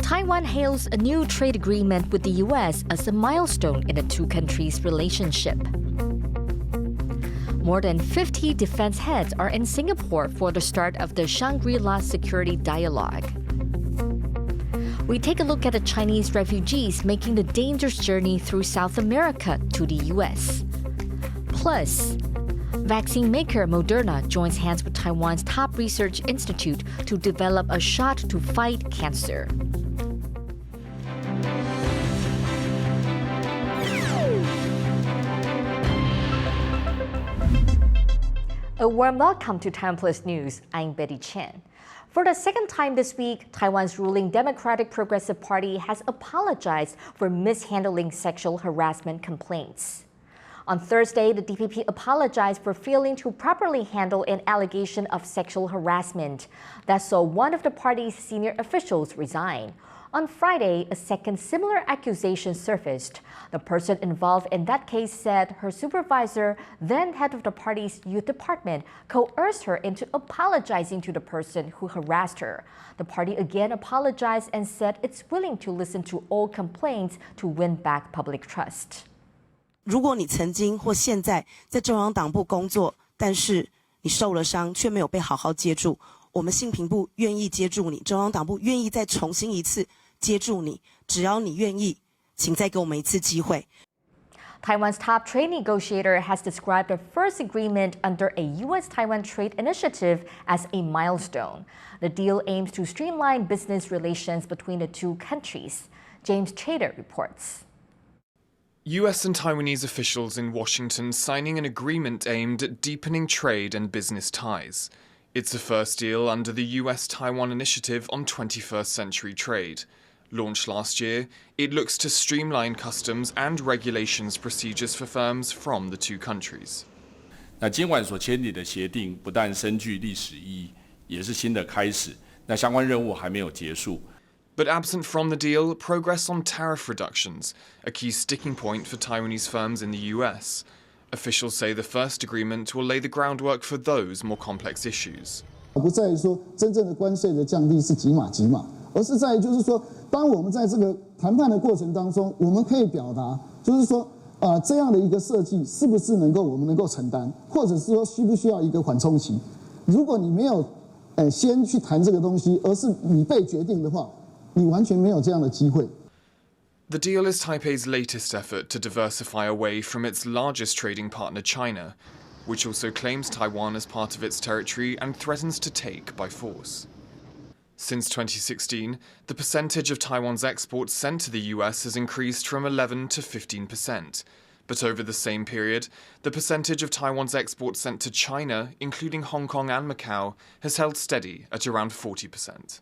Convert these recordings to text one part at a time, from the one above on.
Taiwan hails a new trade agreement with the U.S. as a milestone in the two countries' relationship. More than 50 defense heads are in Singapore for the start of the Shangri-La Security Dialogue. We take a look at the Chinese refugees making the dangerous journey through South America to the U.S. Plus, vaccine maker Moderna joins hands with Taiwan's top research institute to develop a shot to fight cancer. A warm welcome to TaiwanPlus News. I'm Betty Chen. For the second time this week, Taiwan's ruling Democratic Progressive Party has apologized for mishandling sexual harassment complaints. On Thursday, the DPP apologized for failing to properly handle an allegation of sexual harassment that saw one of the party's senior officials resign. On Friday, a second similar accusation surfaced. The person involved in that case said her supervisor, then head of the party's youth department, coerced her into apologizing to the person who harassed her. The party again apologized and said it's willing to listen to all complaints to win back public trust. 如果你曾经或现在在中央党部工作，但是你受了伤却没有被好好接住，我们信评部愿意接住你，中央党部愿意再重新一次接住你，只要你愿意，请再给我们一次机会。 Taiwan's top trade negotiator has described the first agreement under a U.S.-Taiwan trade initiative as a milestone. The deal aims to streamline business relations between the two countries. James Chater reports. US and Taiwanese officials in Washington signing an agreement aimed at deepening trade and business ties. It's the first deal under the US-Taiwan Initiative on 21st Century Trade. Launched last year, it looks to streamline customs and regulations procedures for firms from the two countries. 那今晚所签订的协定不但深具历史意义，也是新的开始。那相关任务还没有结束。 But absent from the deal, progress on tariff reductions, a key sticking point for Taiwanese firms in the US. Officials say the first agreement will lay the groundwork for those more complex issues. 不在于说真正的关税的降低是几码几码，而是在于就是说，当我们在这个谈判的过程当中，我们可以表达，就是说这样的一个设计是不是我们能够承担，或者是说需不需要一个缓冲期？如果你没有先去谈这个东西，而是你被决定的话，你完全没有这样的机会。 The deal is Taipei's latest effort to diversify away from its largest trading partner, China, which also claims Taiwan as part of its territory and threatens to take by force. Since 2016, the percentage of Taiwan's exports sent to the US has increased from 11 to 15%. But over the same period, the percentage of Taiwan's exports sent to China, including Hong Kong and Macau, has held steady at around 40%.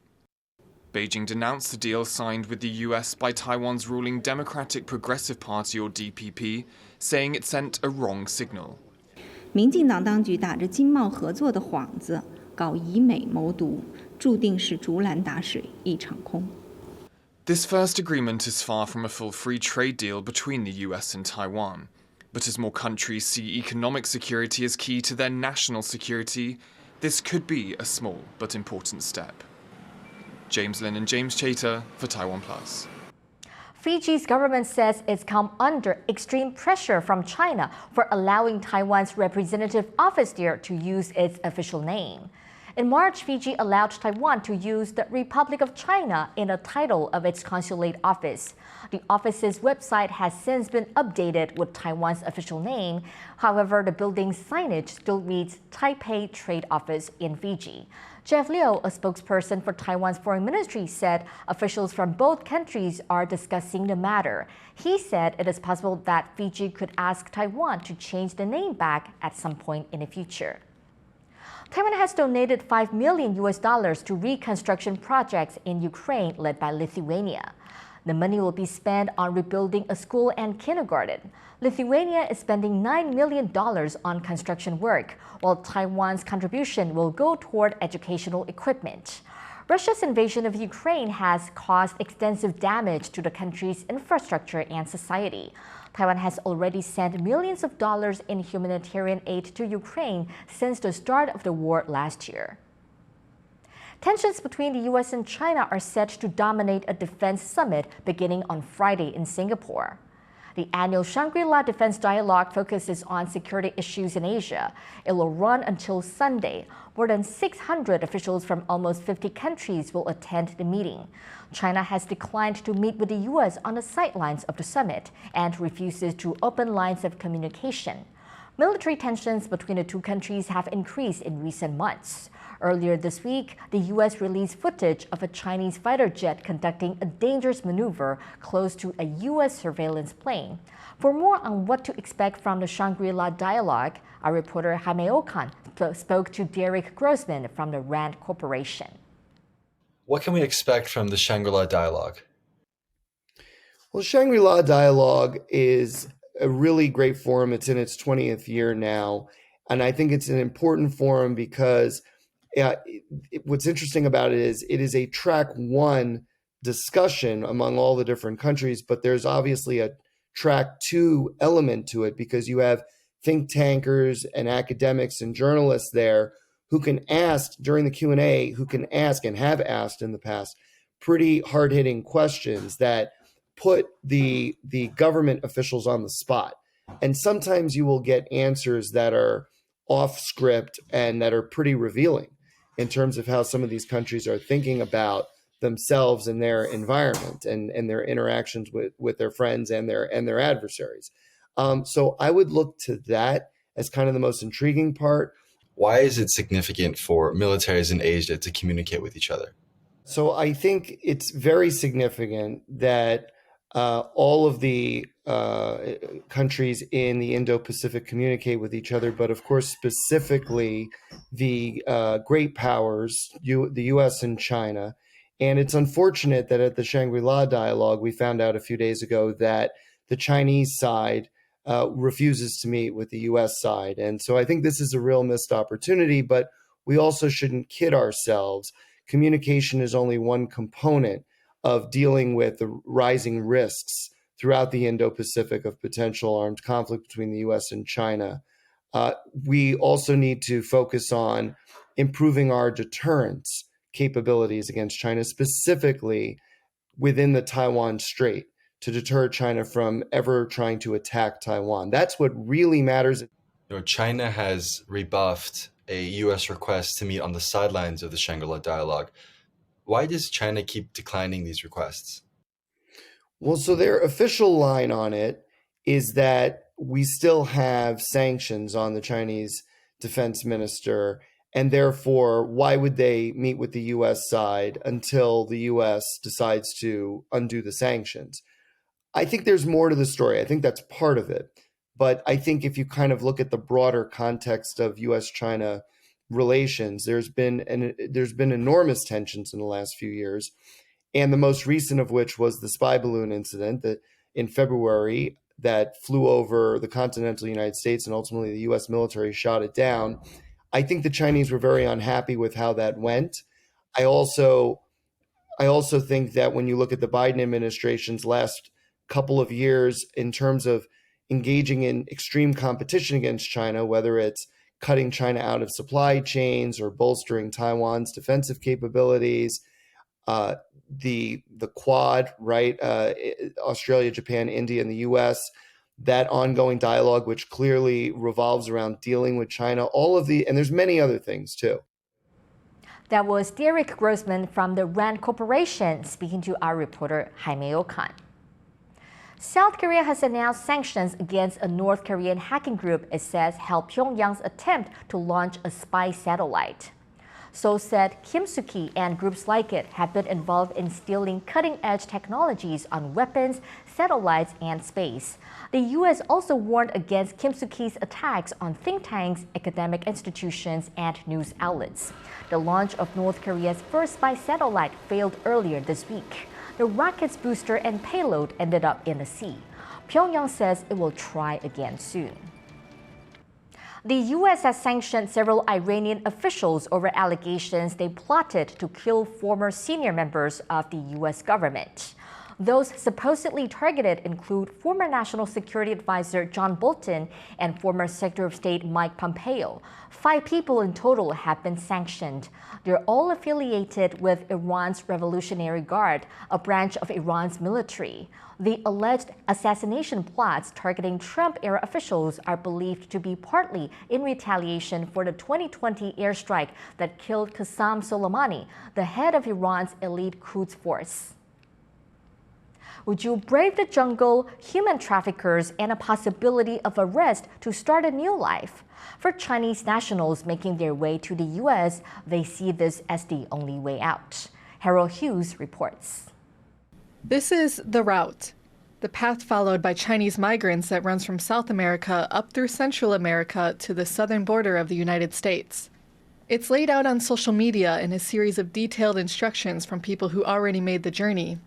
Beijing denounced the deal signed with the US by Taiwan's ruling Democratic Progressive Party or DPP, saying it sent a wrong signal. 民进党当局打着经贸合作的幌子，搞以美谋独，注定是竹篮打水一场空。 This first agreement is far from a full free trade deal between the US and Taiwan. But as more countries see economic security as key to their national security, this could be a small but important step. James Lin and James Chater for TaiwanPlus. Fiji's government says it's come under extreme pressure from China for allowing Taiwan's representative office there to use its official name. In March, Fiji allowed Taiwan to use the Republic of China in the title of its consulate office. The office's website has since been updated with Taiwan's official name. However, the building's signage still reads Taipei Trade Office in Fiji. Jeff Liu, a spokesperson for Taiwan's foreign ministry, said officials from both countries are discussing the matter. He said it is possible that Fiji could ask Taiwan to change the name back at some point in the future. Taiwan has donated $5 million to reconstruction projects in Ukraine led by Lithuania. The money will be spent on rebuilding a school and kindergarten. Lithuania is spending $9 million on construction work, while Taiwan's contribution will go toward educational equipment. Russia's invasion of Ukraine has caused extensive damage to the country's infrastructure and society. Taiwan has already sent millions of dollars in humanitarian aid to Ukraine since the start of the war last year. Tensions between the U.S. and China are set to dominate a defense summit beginning on Friday in Singapore. The annual Shangri-La Defense Dialogue focuses on security issues in Asia. It will run until Sunday. More than 600 officials from almost 50 countries will attend the meeting. China has declined to meet with the U.S. on the sidelines of the summit and refuses to open lines of communication. Military tensions between the two countries have increased in recent months. Earlier this week, the U.S. released footage of a Chinese fighter jet conducting a dangerous maneuver close to a U.S. surveillance plane. For more on what to expect from the Shangri-La Dialogue, our reporter Jaime Okan spoke to Derek Grossman from the RAND Corporation. What can we expect from the Shangri-La Dialogue? Well, Shangri-La Dialogue is a really great forum. It's in its 20th year now, and I think it's an important forum because what's interesting about it is a track one discussion among all the different countries, but there's obviously a track two element to it because you have think tankers and academics and journalists there who can ask during the Q&A, who can ask and have asked in the past pretty hard-hitting questions that put the government officials on the spot. And sometimes you will get answers that are off script and that are pretty revealing in terms of how some of these countries are thinking about themselves and their environment and their interactions with their friends and their adversaries. So I would look to that as kind of the most intriguing part. Why is it significant for militaries in Asia to communicate with each other? So I think it's very significant that all of the countries in the Indo-Pacific communicate with each other, but of course, specifically the great powers, the U.S. and China. And it's unfortunate that at the Shangri-La Dialogue, we found out a few days ago that the Chinese side refuses to meet with the U.S. side. And so I think this is a real missed opportunity, but we also shouldn't kid ourselves. Communication is only one component of dealing with the rising risks throughout the Indo-Pacific of potential armed conflict between the U.S. and China. We also need to focus on improving our deterrence capabilities against China, specifically within the Taiwan Strait, to deter China from ever trying to attack Taiwan. That's what really matters. China has rebuffed a U.S. request to meet on the sidelines of the Shangri-La Dialogue. Why does China keep declining these requests? Well, so their official line on it is that we still have sanctions on the Chinese defense minister, and therefore, why would they meet with the U.S. side until the U.S. decides to undo the sanctions? I think there's more to the story. I think that's part of it. But I think if you kind of look at the broader context of U.S.-China relations, there's been enormous tensions in the last few years, and the most recent of which was the spy balloon incident that in February that flew over the continental United States, and ultimately the U.S. military shot it down. I think the Chinese were very unhappy with how that went. I also think that when you look at the Biden administration's last couple of years in terms of engaging in extreme competition against China, whether it's cutting China out of supply chains or bolstering Taiwan's defensive capabilities, the Quad, right? Australia, Japan, India, and the U.S., that ongoing dialogue, which clearly revolves around dealing with China, and there's many other things too. That was Derek Grossman from the RAND Corporation speaking to our reporter Jaime Okan. South Korea has announced sanctions against a North Korean hacking group it says helped Pyongyang's attempt to launch a spy satellite. Seoul said Kim Soo-ki and groups like it have been involved in stealing cutting-edge technologies on weapons, satellites, and space. The U.S. also warned against Kim Soo-ki's attacks on think tanks, academic institutions, and news outlets. The launch of North Korea's first spy satellite failed earlier this week. The rocket's booster and payload ended up in the sea. Pyongyang says it will try again soon. The U.S. has sanctioned several Iranian officials over allegations they plotted to kill former senior members of the U.S. government. Those supposedly targeted include former National Security Advisor John Bolton and former Secretary of State Mike Pompeo. 5 people in total have been sanctioned. They're all affiliated with Iran's Revolutionary Guard, a branch of Iran's military. The alleged assassination plots targeting Trump-era officials are believed to be partly in retaliation for the 2020 airstrike that killed Qasem Soleimani, the head of Iran's elite Quds force. Would you brave the jungle, human traffickers, and a possibility of arrest to start a new life? For Chinese nationals making their way to the U.S., they see this as the only way out. Harold Hughes reports. This is the route, the path followed by Chinese migrants that runs from South America up through Central America to the southern border of the United States. It's laid out on social media in a series of detailed instructions from people who already made the journey.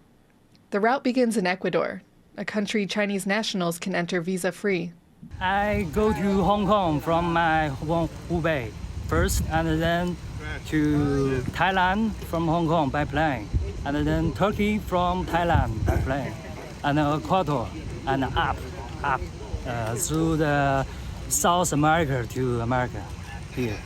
The route begins in Ecuador, a country Chinese nationals can enter visa-free. I go to Hong Kong from my home Hubei first, and then to Thailand from Hong Kong by plane, and then Turkey from Thailand by plane, and Ecuador, and up through the South America to America here.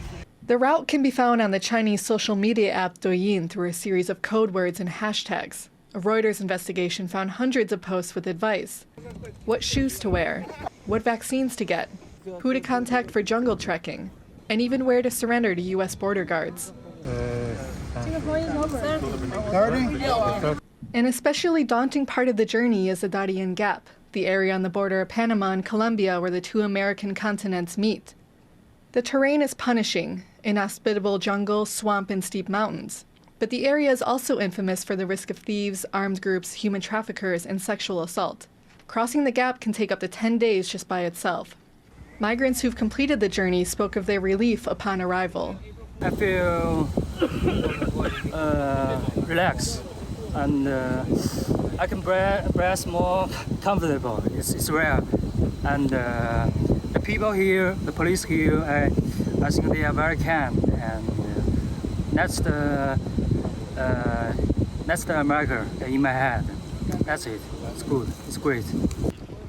The route can be found on the Chinese social media app Douyin through a series of code words and hashtags. A Reuters investigation found hundreds of posts with advice. What shoes to wear, what vaccines to get, who to contact for jungle trekking, and even where to surrender to U.S. border guards. An especially daunting part of the journey is the Darien Gap, the area on the border of Panama and Colombia where the 2 American continents meet. The terrain is punishing, inhospitable jungle, swamp, and steep mountains. But the area is also infamous for the risk of thieves, armed groups, human traffickers, and sexual assault. Crossing the gap can take up to 10 days just by itself. Migrants who've completed the journey spoke of their relief upon arrival. I feel relaxed, and I can breathe more comfortable. It's rare. And the people here, the police here, I think they are very kind, and that's the America in my head. That's it. It's good. It's great.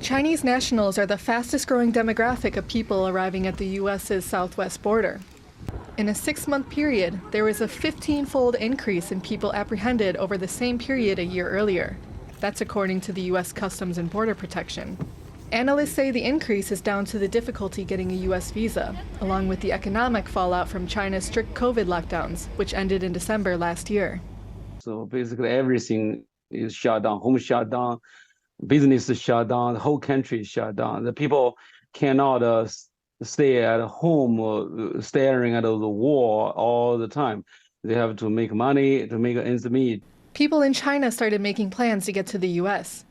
Chinese nationals are the fastest growing demographic of people arriving at the U.S.'s southwest border. In a 6-month period, there was a 15-fold increase in people apprehended over the same period a year earlier. That's according to the U.S. Customs and Border Protection. Analysts say the increase is down to the difficulty getting a U.S. visa, along with the economic fallout from China's strict COVID lockdowns, which ended in December last year. So basically everything is shut down, home shut down, business is shut down, the whole country is shut down. The people cannot stay at home staring at the wall all the time. They have to make money, to make ends meet. People in China started making plans to get to the U.S.,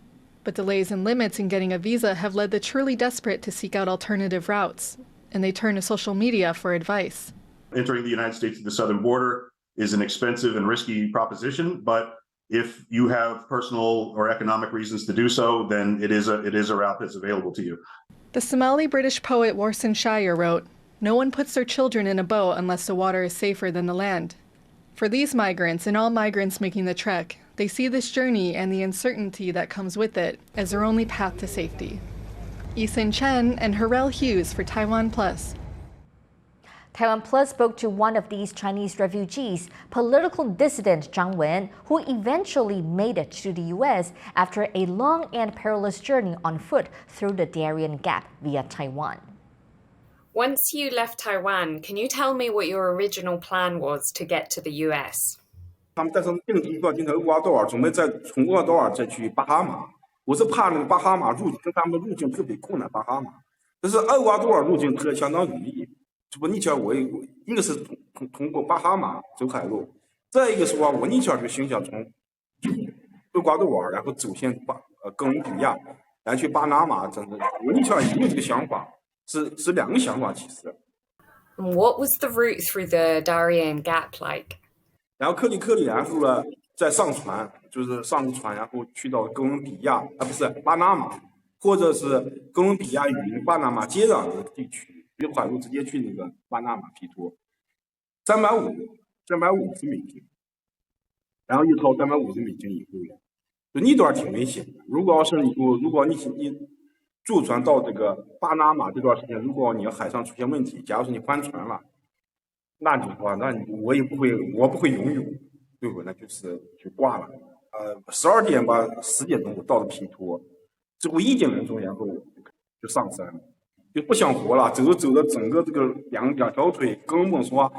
but delays and limits in getting a visa have led the truly desperate to seek out alternative routes, and they turn to social media for advice. Entering the United States at the southern border is an expensive and risky proposition, but if you have personal or economic reasons to do so, then it is a route that's available to you. The Somali-British poet Warsan Shire wrote, "No one puts their children in a boat unless the water is safer than the land." For these migrants and all migrants making the trek, they see this journey and the uncertainty that comes with it as their only path to safety. Chen and Harold Hughes for TaiwanPlus. TaiwanPlus spoke to one of these Chinese refugees, political dissident Zhang Wen, who eventually made it to the U.S. after a long and perilous journey on foot through the Darien Gap via Taiwan. Once you left Taiwan, can you tell me what your original plan was to get to the U.S.? 他们带上定期到今天厄瓜多尔，准备再从厄瓜多尔再去巴哈马。我是怕那个巴哈马入境跟他们的入境特别困难，巴哈马。但是厄瓜多尔入境特相当容易。我尼切尔我一个是通过巴哈马走海路，再一个是我尼切尔就心想从厄瓜多尔，然后走向哥伦比亚，来去巴拿马，真的我尼切尔也有这个想法，是2个想法其实。What was the route through the Darien Gap like? 然后克里，然后呢再上船，就是上船，然后去到哥伦比亚，不是巴拿马，或者是哥伦比亚与巴拿马接壤的地区。比如海路直接去那个巴拿马批脱，350美金，然后又掏350美金以后了，就那段挺危险的。如果你坐船到这个巴拿马这段时间，如果你要海上出现问题，假如说你翻船了，那我不会游泳，对不？那就挂了。12点吧，10点钟我到了皮托，之后1点钟，然后就上山了，就不想活了，走的整个这个两条腿根本说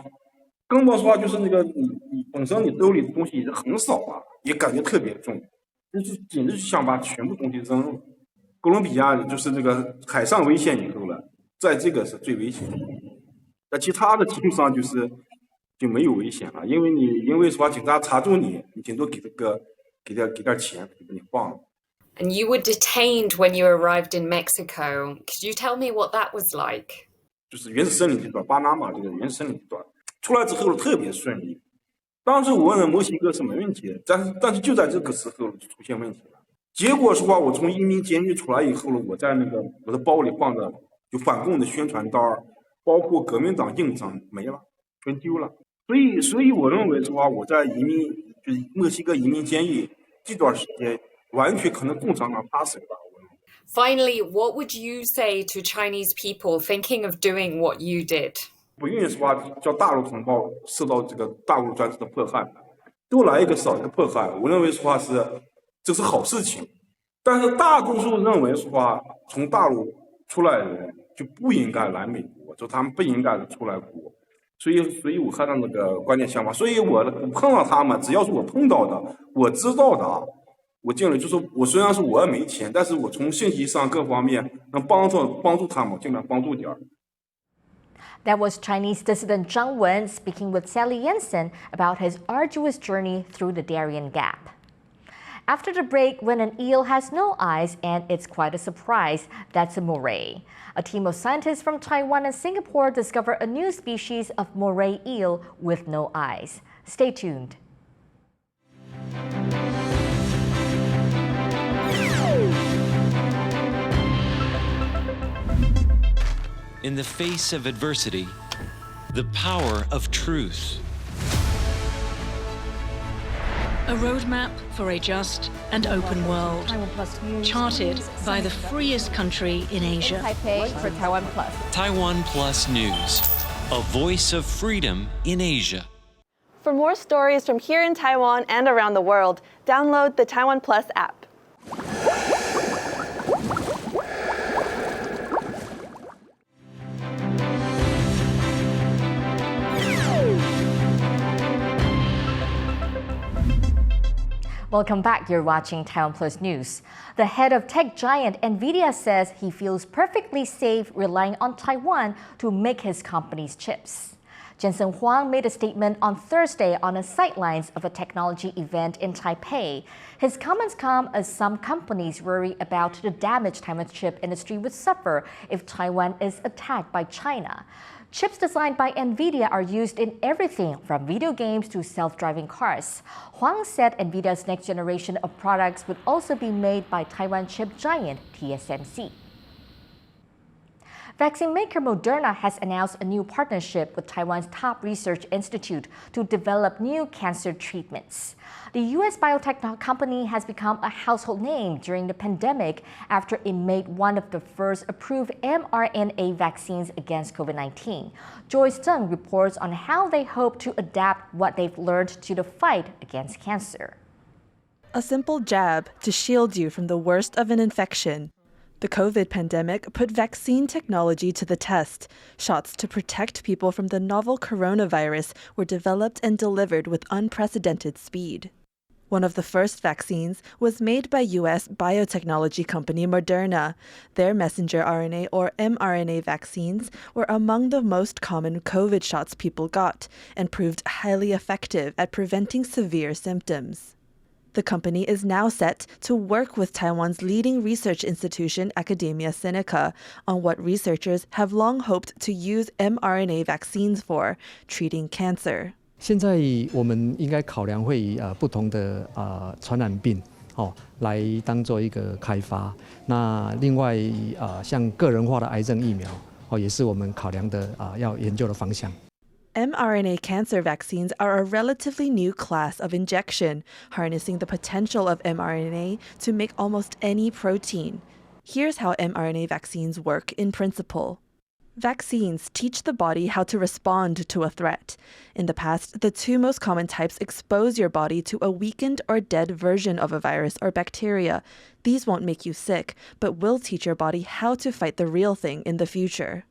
就是那个你本身你兜里的东西已经很少了，也感觉特别重，就是简直想把全部东西扔了。哥伦比亚就是那个海上危险以后了，在这个是最危险的。那其他的基本上就没有危险了，因为说警察查住你顶多给点钱，就把你放了。And you were detained when you arrived in Mexico. Could you tell me what that was like? 就是原始森林这段，巴拿马这个原始森林这段出来之后特别顺利。当时我问了墨西哥是没问题的，但是就在这个时候出现问题了。结果说我从移民监狱出来以后了，我在我的包里放着就反共的宣传单，包括革命党印章没了，全丢了。所以我认为说我在就是墨西哥移民监狱这段时间，完全可能共产党打死吧。Finally, what would you say to Chinese people thinking of doing what you did? 不愿意说叫大陆同胞受到这个大陆专制的迫害，多来一个少一个迫害，我认为说这是好事情。但是大多数认为说从大陆出来的人就不应该来美国，就他们不应该出来国。所以我看到那个观点想法，所以我碰到他们，只要是我碰到的，我知道的，我尽量就是我虽然说我没钱，但是我从信息上各方面能帮助他们，尽量帮助点儿。That was Chinese dissident Zhang Wen speaking with Sally Jensen about his arduous journey through the Darien Gap. After the break, when an eel has no eyes, and it's quite a surprise, that's a moray. A team of scientists from Taiwan and Singapore discovered a new species of moray eel with no eyes. Stay tuned. In the face of adversity, the power of truth. A roadmap for a just and open world, charted by the freest country in Asia. Taipei for TaiwanPlus. TaiwanPlus News, a voice of freedom in Asia. For more stories from here in Taiwan and around the world, download the TaiwanPlus app. Welcome back. You're watching TaiwanPlus News. The head of tech giant Nvidia says he feels perfectly safe relying on Taiwan to make his company's chips. Jensen Huang made a statement on Thursday on the sidelines of a technology event in Taipei. His comments come as some companies worry about the damage Taiwan's chip industry would suffer if Taiwan is attacked by China. Chips designed by Nvidia are used in everything from video games to self-driving cars. Huang said Nvidia's next generation of products would also be made by Taiwan chip giant TSMC. Vaccine maker Moderna has announced a new partnership with Taiwan's top research institute to develop new cancer treatments. The U.S. biotech company has become a household name during the pandemic after it made one of the first approved mRNA vaccines against COVID-19. Joyce Zheng reports on how they hope to adapt what they've learned to the fight against cancer. A simple jab to shield you from the worst of an infection. The COVID pandemic put vaccine technology to the test. Shots to protect people from the novel coronavirus were developed and delivered with unprecedented speed. One of the first vaccines was made by U.S. biotechnology company Moderna. Their messenger RNA or mRNA vaccines were among the most common COVID shots people got and proved highly effective at preventing severe symptoms. The company is now set to work with Taiwan's leading research institution, Academia Sinica, on what researchers have long hoped to use mRNA vaccines for, treating cancer. 现在我们应该考量会以不同的传染病来当做一个开发。那另外像个人化的癌症疫苗也是我们考量的要研究的方向。mRNA cancer vaccines are a relatively new class of injection, harnessing the potential of mRNA to make almost any protein. Here's how mRNA vaccines work in principle. Vaccines teach the body how to respond to a threat. In the past, the two most common types expose your body to a weakened or dead version of a virus or bacteria. These won't make you sick, but will teach your body how to fight the real thing in the future.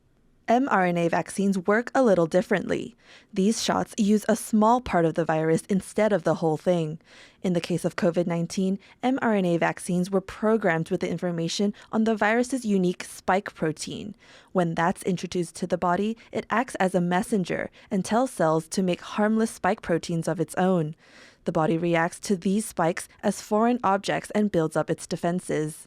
mRNA vaccines work a little differently. These shots use a small part of the virus instead of the whole thing. In the case of COVID-19, mRNA vaccines were programmed with the information on the virus's unique spike protein. When that's introduced to the body, it acts as a messenger and tells cells to make harmless spike proteins of its own. The body reacts to these spikes as foreign objects and builds up its defenses.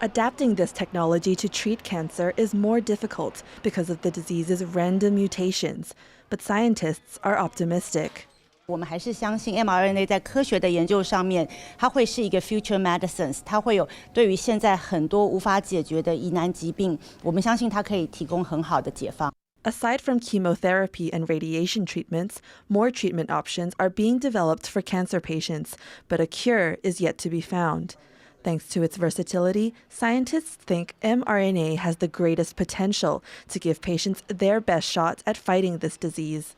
Adapting this technology to treat cancer is more difficult because of the disease's random mutations, but scientists are optimistic. 我们还是相信 mRNA 在科学的研究上面，它会是一个 future medicines， 它会有对于现在很多无法解决的疑难疾病，我们相信它可以提供很好的解方。 Aside from chemotherapy and radiation treatments, more treatment options are being developed for cancer patients, but a cure is yet to be found. Thanks to its versatility, scientists think mRNA has the greatest potential to give patients their best shot at fighting this disease.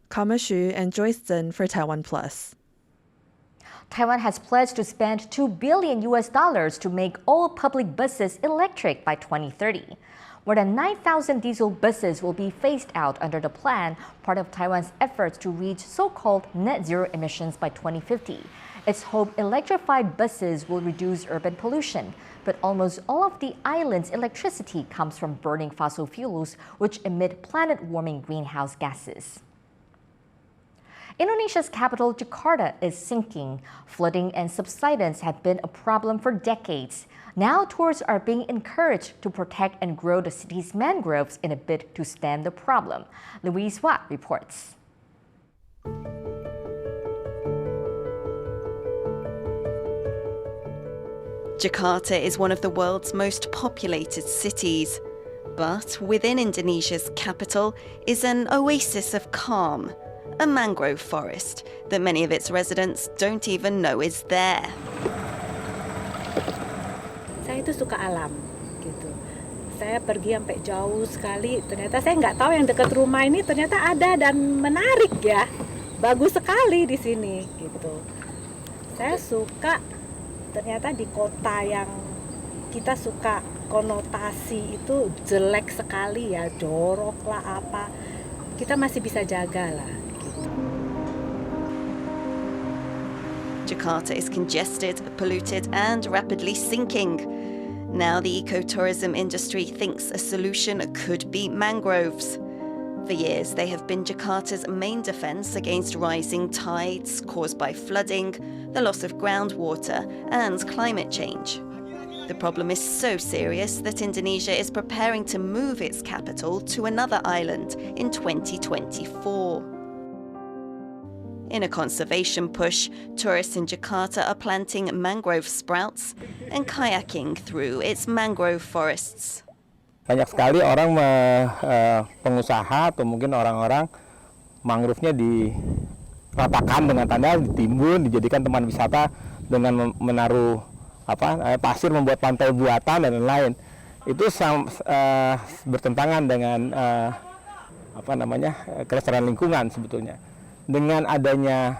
Kama Xu and Joyce Zhen for TaiwanPlus. Taiwan has pledged to spend $2 billion to make all public buses electric by 2030. More than 9,000 diesel buses will be phased out under the plan, part of Taiwan's efforts to reach so-called net zero emissions by 2050. It's hoped electrified buses will reduce urban pollution, but almost all of the island's electricity comes from burning fossil fuels, which emit planet-warming greenhouse gases. Indonesia's capital, Jakarta, is sinking. Flooding and subsidence have been a problem for decades. Now tourists are being encouraged to protect and grow the city's mangroves in a bid to stem the problem. Louise Watt reports. Jakarta is one of the world's most populated cities. But within Indonesia's capital is an oasis of calm, a mangrove forest that many of its residents don't even know is there. Saya itu suka alam, gitu. Saya pergi sampai jauh sekali, ternyata saya nggak tahu yang dekat rumah ini ternyata ada dan menarik ya. Bagus sekali di sini, gitu. Saya suka ternyata di kota yang kita suka konotasi itu jelek sekali ya, jorok lah apa. Kita masih bisa jaga lah. Jakarta is congested, polluted, and rapidly sinking. Now the ecotourism industry thinks a solution could be mangroves. For years, they have been Jakarta's main defense against rising tides caused by flooding, the loss of groundwater, and climate change. The problem is so serious that Indonesia is preparing to move its capital to another island in 2024. In a conservation push, tourists in Jakarta are planting mangrove sprouts and kayaking through its mangrove forests. Banyak sekali orang pengusaha atau mungkin orang-orang mangrove-nya diratakan dengan tanda ditimbun, dijadikan tempat wisata dengan menaruh pasir, membuat pantai buatan dan lain-lain. Itu bertentangan dengan kelestarian lingkungan sebetulnya. Dengan adanya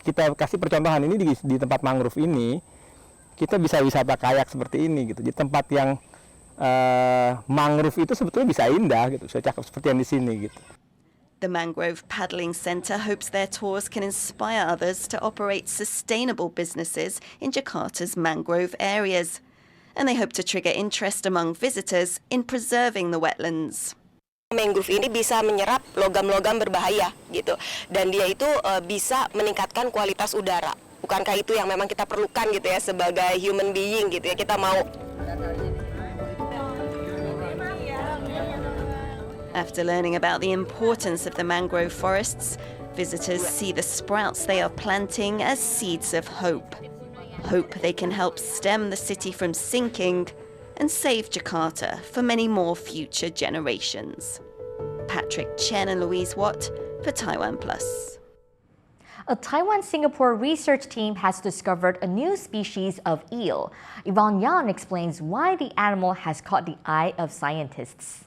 kita kasih percontohan ini di tempat mangrove ini, kita bisa wisata kayak seperti ini gitu. Di tempat yang mangrove itu sebetulnya bisa indah gitu, bisa cakep seperti yang di sini gitu. The Mangrove Paddling Centre hopes their tours can inspire others to operate sustainable businesses in Jakarta's mangrove areas. And they hope to trigger interest among visitors in preserving the wetlands. Mangrove ini bisa menyerap logam-logam berbahaya gitu, dan dia itu bisa meningkatkan kualitas udara. Bukankah itu yang memang kita perlukan gitu ya sebagai human being gitu ya, kita mau. After learning about the importance of the mangrove forests, visitors see the sprouts they are planting as seeds of hope. Hope they can help stem the city from sinking and save Jakarta for many more future generations. Patrick Chen and Louise Watt for TaiwanPlus. A Taiwan-Singapore research team has discovered a new species of eel. Yvonne Yan explains why the animal has caught the eye of scientists.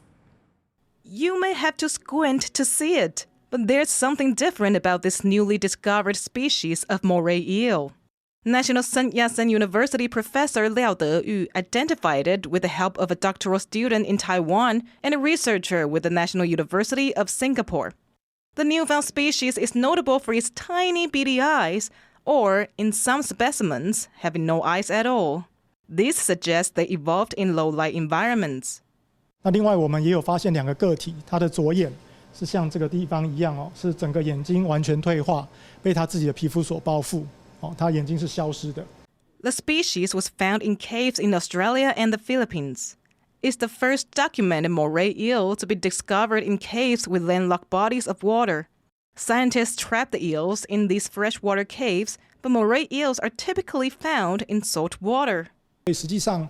You may have to squint to see it, but there's something different about this newly discovered species of moray eel. National Sun Yat-sen University professor Liao De-yu identified it with the help of a doctoral student in Taiwan and a researcher with the National University of Singapore. The newfound species is notable for its tiny beady eyes, or, in some specimens, having no eyes at all. This suggests they evolved in low-light environments. 那另外我们也有发现2个个体，它的左眼是像这个地方一样哦，是整个眼睛完全退化，被它自己的皮肤所包覆，哦，它眼睛是消失的。The species was found in caves in Australia and the Philippines. It's the first documented moray eel to be discovered in caves with landlocked bodies of water. Scientists trap the eels in these freshwater caves, but moray eels are typically found in salt water. 实际上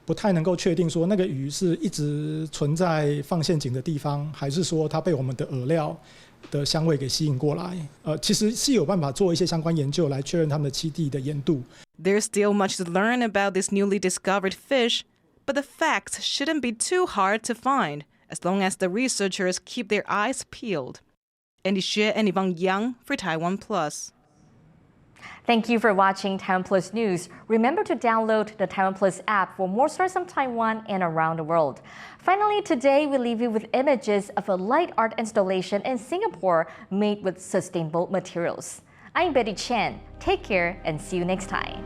不太能够确定说那个鱼是一直存在放陷阱的地方，还是说它被我们的饵料的香味给吸引过来。其实是有办法做一些相关研究来确认它们的栖地的盐度。There's still much to learn about this newly discovered fish, but the facts shouldn't be too hard to find as long as the researchers keep their eyes peeled. Andy Xue and Yvonne Yang for TaiwanPlus. Thank you for watching TaiwanPlus News. Remember to download the TaiwanPlus app for more stories from Taiwan and around the world. Finally, today we leave you with images of a light art installation in Singapore made with sustainable materials. I'm Betty Chen. Take care and see you next time.